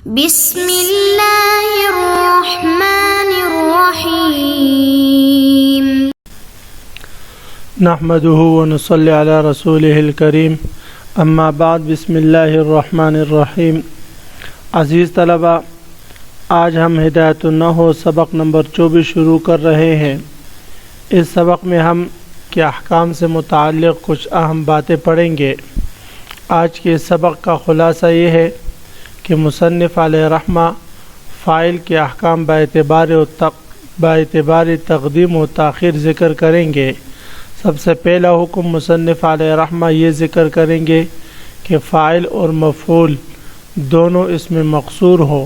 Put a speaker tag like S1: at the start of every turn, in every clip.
S1: بسم اللہ الرحمن الرحیم
S2: نحمده ونصلی علی رسولہ الکریم اما بعد بسم اللہ الرحمن الرحیم۔ عزیز طلبہ، آج ہم ہدایت النحو سبق نمبر 24 شروع کر رہے ہیں۔ اس سبق میں ہم کے احکام سے متعلق کچھ اہم باتیں پڑھیں گے۔ آج کے سبق کا خلاصہ یہ ہے کہ مصنف علیہ رحمہ فاعل کے احکام باعتبار تقدیم و تاخیر ذکر کریں گے۔ سب سے پہلا حکم مصنف علیہ رحمہ یہ ذکر کریں گے کہ فاعل اور مفعول دونوں اس میں مقصور ہو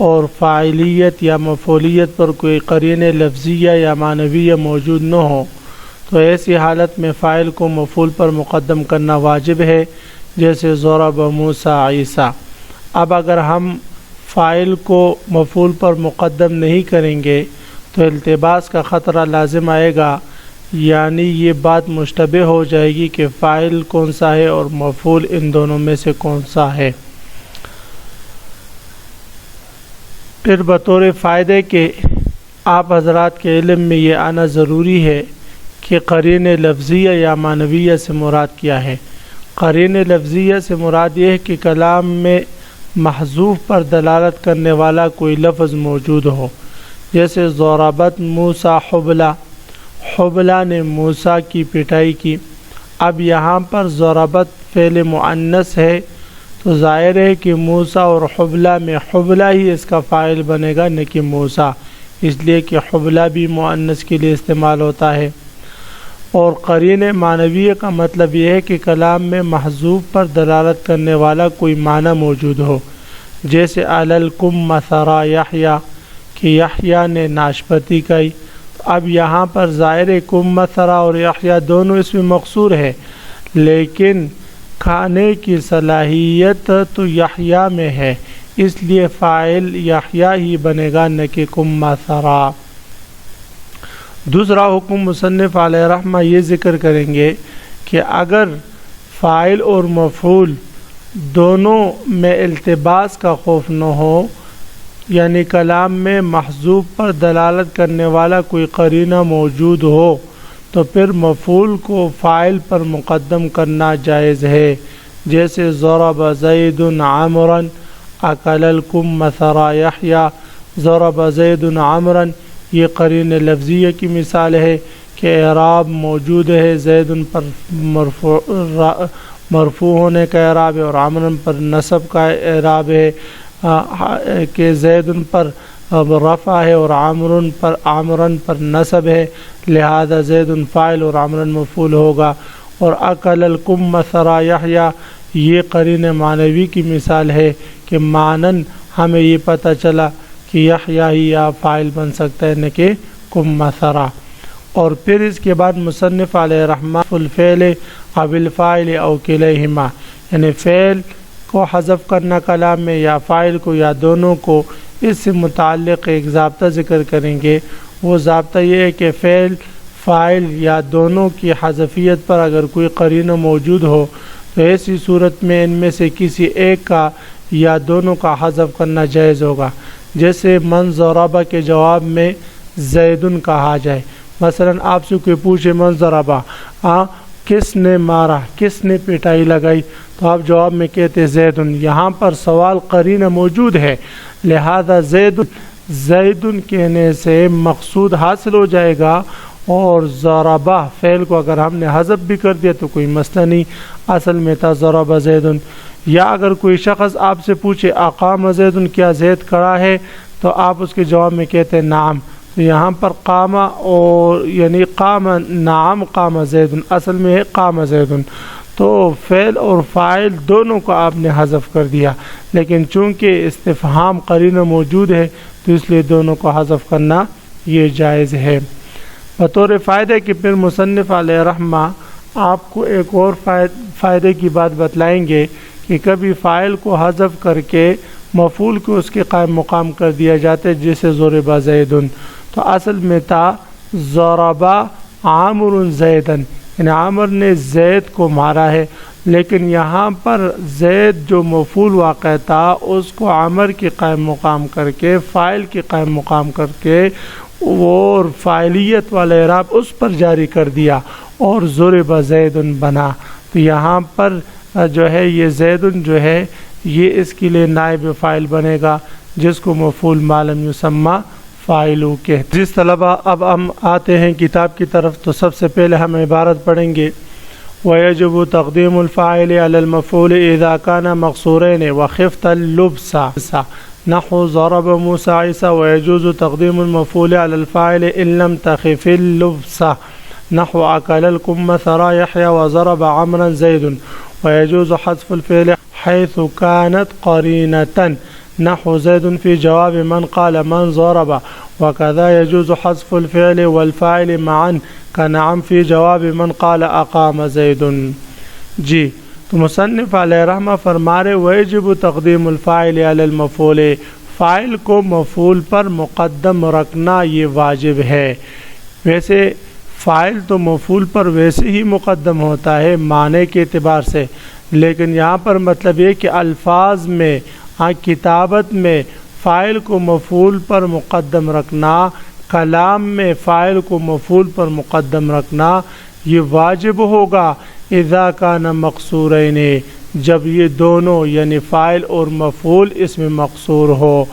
S2: اور فاعلیت یا مفعولیت پر کوئی قرینہ لفظیہ یا معنویہ موجود نہ ہو، تو ایسی حالت میں فاعل کو مفعول پر مقدم کرنا واجب ہے، جیسے ضرب موسیٰ عیسیٰ۔ اب اگر ہم فاعل کو مفعول پر مقدم نہیں کریں گے تو التباس کا خطرہ لازم آئے گا، یعنی یہ بات مشتبہ ہو جائے گی کہ فاعل کون سا ہے اور مفعول ان دونوں میں سے کون سا ہے۔ پھر بطور فائدے کے آپ حضرات کے علم میں یہ آنا ضروری ہے کہ قرینہ لفظیہ یا معنویہ سے مراد کیا ہے۔ قرینہ لفظیہ سے مراد یہ ہے کہ کلام میں محذوف پر دلالت کرنے والا کوئی لفظ موجود ہو، جیسے ضربت موسیٰ حبلہ، حبلہ نے موسیٰ کی پٹائی کی۔ اب یہاں پر ضربت فعل مؤنث ہے تو ظاہر ہے کہ موسیٰ اور حبلہ میں حبلہ ہی اس کا فاعل بنے گا، نہ کہ موسیٰ، اس لیے کہ حبلہ بھی مؤنث کے لیے استعمال ہوتا ہے۔ اور قرینہ معنویہ کا مطلب یہ ہے کہ کلام میں محذوف پر دلالت کرنے والا کوئی معنی موجود ہو، جیسے عللکم مثرا یحییٰ کہ یحییٰ نے ناشپاتی کھائی۔ اب یہاں پر ظاہر کم مثرا اور یحییٰ دونوں اس میں مقصور ہے، لیکن کھانے کی صلاحیت تو یحییٰ میں ہے، اس لیے فاعل یحییٰ ہی بنے گا، نہ کہ کم مثرا۔ دوسرا حکم مصنف علیہ رحمہ یہ ذکر کریں گے کہ اگر فاعل اور مفعول دونوں میں التباس کا خوف نہ ہو، یعنی کلام میں محذوف پر دلالت کرنے والا کوئی قرینہ موجود ہو، تو پھر مفعول کو فاعل پر مقدم کرنا جائز ہے، جیسے ضرب زید عمرا اکل الکم مثرا یحییٰ۔ ضرب زید عمرا یہ قرینہ لفظیہ کی مثال ہے کہ اعراب موجود ہے، زید پر مرفوع ہونے کا اعراب ہے اور عمرا پر نصب کا اعراب ہے، کہ زید پر رفع ہے اور عمرا پر نصب ہے، لہذا زید فاعل اور عمرا مفعول ہوگا۔ اور اکل الکم مثرا یحییٰ یہ قرینہ معنوی کی مثال ہے کہ معنن ہمیں یہ پتہ چلا کہ یحییٰ ہی یا فاعل بن سکتا ہے، نہ کہ کم مثرا۔ اور پھر اس کے بعد مصنف علیہ رحمہ الفعل او الفاعل او کلیہما، یعنی فعل کو حذف کرنا کلام میں یا فاعل کو یا دونوں کو، اس سے متعلق ایک ضابطہ ذکر کریں گے۔ وہ ضابطہ یہ ہے کہ فعل، فاعل یا دونوں کی حذفیت پر اگر کوئی قرینہ موجود ہو تو ایسی صورت میں ان میں سے کسی ایک کا یا دونوں کا حذف کرنا جائز ہوگا، جیسے من ضربہ کے جواب میں زیدن کہا جائے۔ مثلا آپ سے کوئی پوچھے من ضربہ، کس نے مارا، کس نے پٹائی لگائی، تو آپ جواب میں کہتے زیدن۔ یہاں پر سوال قرینہ موجود ہے، لہذا زیدن کہنے سے مقصود حاصل ہو جائے گا، اور ضربہ فعل کو اگر ہم نے حذف بھی کر دیا تو کوئی مسئلہ نہیں، اصل میں تھا ضربہ زیدن۔ یا اگر کوئی شخص آپ سے پوچھے اقام زیدن کیا زید کھڑا ہے، تو آپ اس کے جواب میں کہتے ہیں نعم، تو یہاں پر قام اور یعنی قام نعم قام زیدن، اصل میں ہے قام زیدن۔ تو فعل اور فاعل دونوں کو آپ نے حذف کر دیا، لیکن چونکہ استفہام قرینہ موجود ہے تو اس لیے دونوں کو حذف کرنا یہ جائز ہے۔ بطور فائدے کے پھر مصنف علیہ رحمہ آپ کو ایک اور فائدے کی بات بتلائیں گے کہ کبھی فاعل کو حذف کر کے مفعول کو اس کے قائم مقام کر دیا جاتا ہے، جیسے ضرب زیدن، تو اصل میں تھا ضرب عامر زیدن، یعنی عامر نے زید کو مارا ہے، لیکن یہاں پر زید جو مفعول واقع تھا اس کو عمر کی قائم مقام کر کے فاعل کی قائم مقام کر کے اور فاعلیت والا اعراب اس پر جاری کر دیا اور ضرب زید بنا. تو یہاں پر جو ہے یہ زید جو ہے یہ اس کے لیے نائب فاعل بنے گا جس کو مفعول ما لم یسمى فاعلہ کہتے ہیں. جس طلبہ اب ہم آتے ہیں کتاب کی طرف تو سب سے پہلے ہم عبارت پڑھیں گے وَيَجِبُ تَقْدِيمُ الْفَاعِلِ عَلَى الْمَفْعُولِ إِذَا كَانَ مَقْصُورَيْنِ وَخِفْتَ اللُّبْسَ نحو ضرب موسى عيسى. ويجوز تقديم المفعول على الفاعل إن لم تخف اللبس نحو أكل الكمثرى يحيى وضرب عمرا زيد. ويجوز حذف الفعل حيث كانت قرينة نحو زيد في جواب من قال من ضرب. وكذا يجوز حذف الفعل والفاعل معا كنعم في جواب من قال أقام زيد. جی تو مصنف علیہ رحمہ فرما رہے ویجب تقدیم الفاعل علی المفعول، فاعل کو مفعول پر مقدم رکھنا یہ واجب ہے. ویسے فاعل تو مفعول پر ویسے ہی مقدم ہوتا ہے معنی کے اعتبار سے، لیکن یہاں پر مطلب یہ کہ الفاظ میں کتابت میں فاعل کو مفعول پر مقدم رکھنا، کلام میں فاعل کو مفعول پر مقدم رکھنا یہ واجب ہوگا اذا کان مقصورین، جب یہ دونوں یعنی فاعل اور مفعول اس میں مقصور ہو.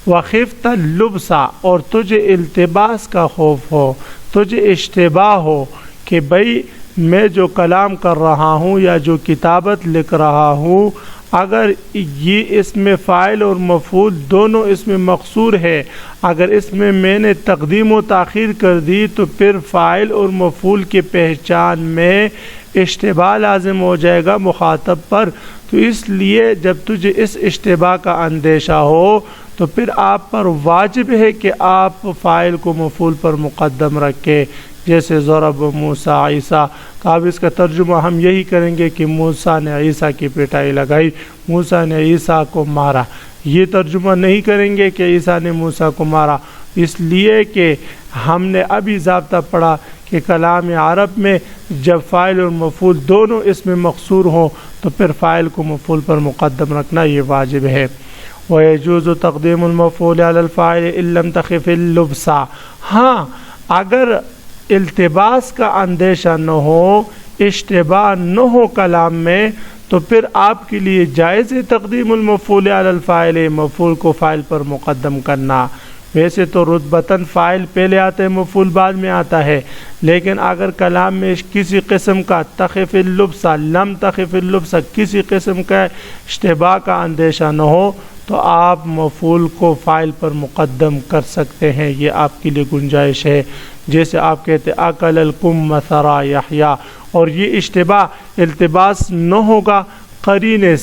S2: وخفت اللبس، اور تجھے التباس کا خوف ہو، تجھے اشتباہ ہو کہ بھئی میں جو کلام کر رہا ہوں یا جو کتابت لکھ رہا ہوں اگر یہ اس میں فاعل اور مفعول دونوں اس میں مقصور ہے، اگر اس میں نے تقدیم و تاخیر کر دی تو پھر فاعل اور مفعول کی پہچان میں اشتباہ لازم ہو جائے گا مخاطب پر. تو اس لیے جب تجھے اس اشتباہ کا اندیشہ ہو تو پھر آپ پر واجب ہے کہ آپ فاعل کو مفعول پر مقدم رکھیں، جیسے ضرب موسیٰ عیسیٰ. تو اب اس کا ترجمہ ہم یہی کریں گے کہ موسیٰ نے عیسیٰ کی پٹائی لگائی، موسیٰ نے عیسیٰ کو مارا. یہ ترجمہ نہیں کریں گے کہ عیسیٰ نے موسیٰ کو مارا، اس لیے کہ ہم نے ابھی ضابطہ پڑھا کہ کلام عرب میں جب فاعل اور مفعول دونوں اس میں مقصور ہوں تو پھر فاعل کو مفعول پر مقدم رکھنا یہ واجب ہے. وَيَجُوزُ تَقْدِيمُ الْمَفْعُولِ عَلَى الْفَاعِلِ إِن لَّمْ تَخِفِ اللُّبْسَ، ہاں اگر التباس کا اندیشہ نہ ہو، اشتباہ نہ ہو کلام میں، تو پھر آپ کے لیے جائز ہے تقدیم المفعول علی الفاعل، مفعول کو فاعل پر مقدم کرنا. ویسے تو رتبتاً فاعل پہلے آتا ہے مفعول بعد میں آتا ہے، لیکن اگر کلام میں کسی قسم کا تخف اللبس، لم تخف اللبس، کسی قسم کا اشتباہ کا اندیشہ نہ ہو تو آپ مفعول کو فاعل پر مقدم کر سکتے ہیں، یہ آپ کے لیے گنجائش ہے. جیسے آپ کہتے اکل الکمثرى یحییٰ، اور یہ اشتباہ التباس نہ ہوگا قرینے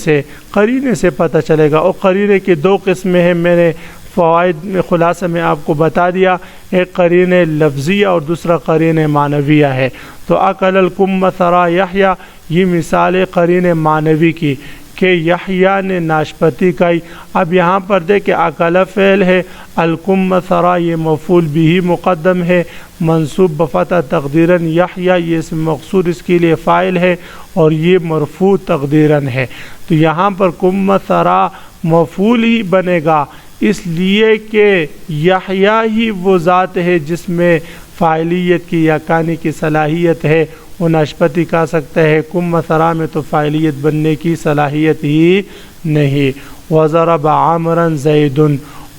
S2: سے پتہ چلے گا. اور قرینے کی دو قسمیں ہیں، میں نے فوائد میں خلاصہ میں آپ کو بتا دیا، ایک قرین لفظیہ اور دوسرا قرین معنویہ ہے. تو اکل الکمثرى یحییٰ یہ مثال قرین معنوی کی کہ یحییٰ نے ناشپتی کھائی. اب یہاں پر دیکھ کہ اکل فعل ہے، الکمثرى یہ مفعول بھی مقدم ہے منصوب بفتح تقدیراً، یحییٰ یہ اسم مقصور اس کے لیے فاعل ہے اور یہ مرفوع تقدیراً ہے. تو یہاں پر کمثرى مفعول ہی بنے گا، اس لیے کہ یحییٰ ہی وہ ذات ہے جس میں فاعلیت کی یا کانی کی صلاحیت ہے، وہ ناشپتی کھا سکتا ہے. کمثرى میں تو فاعلیت بننے کی صلاحیت ہی نہیں. وضرب عمرا زید،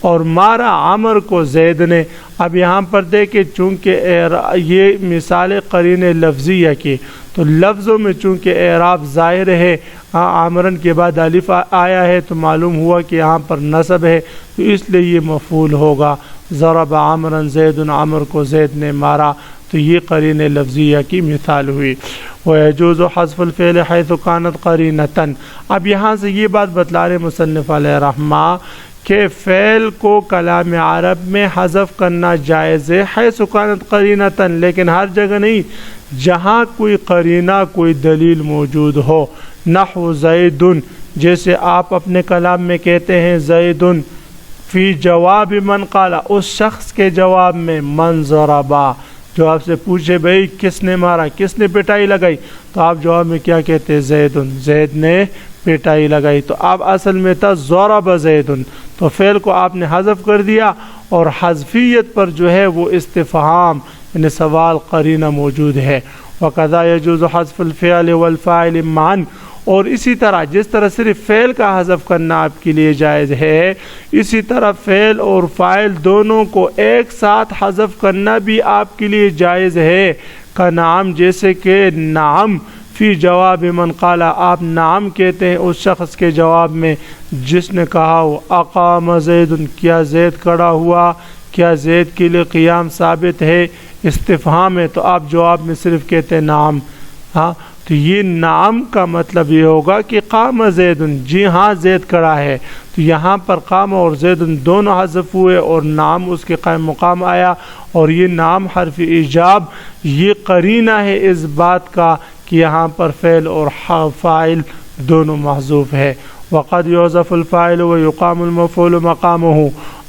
S2: اور مارا عمر کو زید نے. اب یہاں پر دیکھیں چونکہ یہ مثال قرین لفظیہ کی، تو لفظوں میں چونکہ اعراب ظاہر ہے، عمرن کے بعد الف آیا ہے تو معلوم ہوا کہ یہاں پر نصب ہے، تو اس لیے یہ مفعول ہوگا. ضرب عمرا زید، عمر کو زید نے مارا، تو یہ قرین لفظیہ کی مثال ہوئی. وَيَجُوزُ حَذْفُ الْفِعْلِ حَيْثُ كَانَتْ قَرِينَةً. اب یہاں سے یہ بات بتلا رہے مصنف علیہ رحمہ کہ فعل کو کلام عرب میں حذف کرنا جائز ہے حیث كانت قرینۃ، لیکن ہر جگہ نہیں، جہاں کوئی قرینہ کوئی دلیل موجود ہو. نحو زید، جیسے آپ اپنے کلام میں کہتے ہیں زید فی جواب من قال، اس شخص کے جواب میں من ضربا، جو آپ سے پوچھے بھئی کس نے مارا، کس نے پٹائی لگائی، تو آپ جواب میں کیا کہتے ہیں؟ زیدن، زید نے پٹائی لگائی۔ تو اب اصل میں تھا ضرب زیدن، تو فعل کو آپ نے حذف کر دیا، اور حذفیت پر جو ہے وہ استفہام یعنی سوال قرینہ موجود ہے۔ وَقَذَا يَجُوزُ حذف الفعل والفاعل معًا، اور اسی طرح جس طرح صرف فعل کا حذف کرنا آپ کے لیے جائز ہے، اسی طرح فعل اور فاعل دونوں کو ایک ساتھ حذف کرنا بھی آپ کے لیے جائز ہے۔ کا نام، جیسے کہ نعم فی جواب من قال، آپ نعم کہتے ہیں اس شخص کے جواب میں جس نے کہا وہ اقام زید، کیا زید کھڑا ہوا، کیا زید کے لیے قیام ثابت ہے، استفہام ہے، تو آپ جواب میں صرف کہتے ہیں نعم۔ ہاں، تو یہ نعم کا مطلب یہ ہوگا کہ قام زید، جی ہاں زید کھڑا ہے۔ تو یہاں پر قام اور زید دونوں حذف ہوئے اور نعم اس کے قائم مقام آیا، اور یہ نعم حرف ایجاب یہ قرینہ ہے اس بات کا کہ یہاں پر فعل اور فاعل دونوں محذوف ہے۔ وقد یحذف الفاعل ویقام المفعول مقامہ۔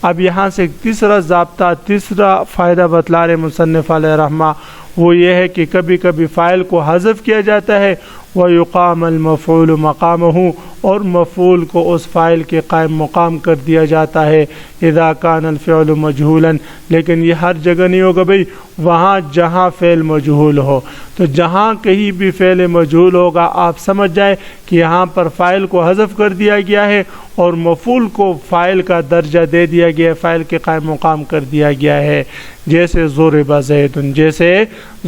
S2: اب یہاں سے تیسرا ضابطہ، تیسرا فائدہ بتلا رہے مصنف علیہ رحمہ، وہ یہ ہے کہ کبھی کبھی فاعل کو حذف کیا جاتا ہے، ویقام المفعول مقامہ، اور مفعول کو اس فاعل کے قائم مقام کر دیا جاتا ہے۔ اذا کان الفعل مجہولا، لیکن یہ ہر جگہ نہیں ہوگا بھئی، وہاں جہاں فعل مجہول ہو، تو جہاں کہیں بھی فعل مجہول ہوگا آپ سمجھ جائیں کہ یہاں پر فاعل کو حذف کر دیا گیا ہے اور مفعول کو فاعل کا درجہ دے دیا گیا ہے، فاعل کے قائم مقام کر دیا گیا ہے۔ جیسے ضرب زید، جیسے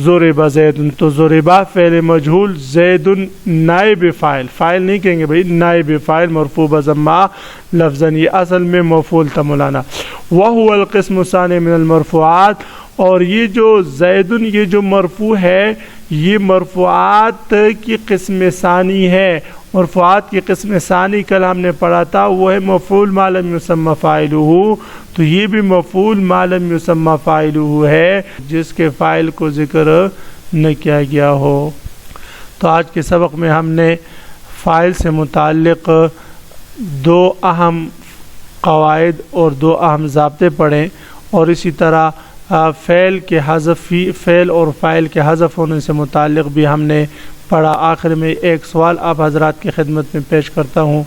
S2: ضرب زید، تو ضربہ فعل مجہول، زید نائب فاعل، فاعل نہیں کہیں گے بھئی، نائب فاعل مرفوع بضمہ لفظاً، یہ اصل میں مفعول تھا مولانا۔ وَهُوَ الْقِسْمُ الثَّانِي مِنَ الْمَرْفُوعَاتِ، اور یہ جو زیدن یہ جو مرفوع ہے یہ مرفوعات کی قسم ثانی ہے۔ مرفوعات کی قسم ثانی کل ہم نے پڑھا تھا، وہ ہے مفعول ما لم یسمى فاعلہ، تو یہ بھی مفعول ما لم یسمى فاعلہ ہے جس کے فاعل کو ذکر نہ کیا گیا ہو۔ تو آج کے سبق میں ہم نے فاعل سے متعلق دو اہم قواعد اور دو اہم ضابطے پڑھیں، اور اسی طرح فعل کے حذف، فعل اور فاعل کے حذف ہونے سے متعلق بھی ہم نے پڑھا۔ آخر میں ایک سوال آپ حضرات کی خدمت میں پیش کرتا ہوں،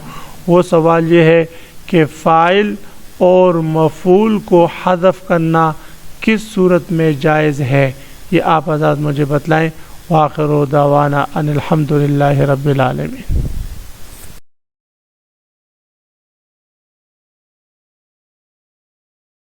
S2: وہ سوال یہ ہے کہ فاعل اور مفعول کو حذف کرنا کس صورت میں جائز ہے، یہ آپ حضرات مجھے بتلائیں۔ وآخر دعوانا ان الحمد للہ رب العالمین۔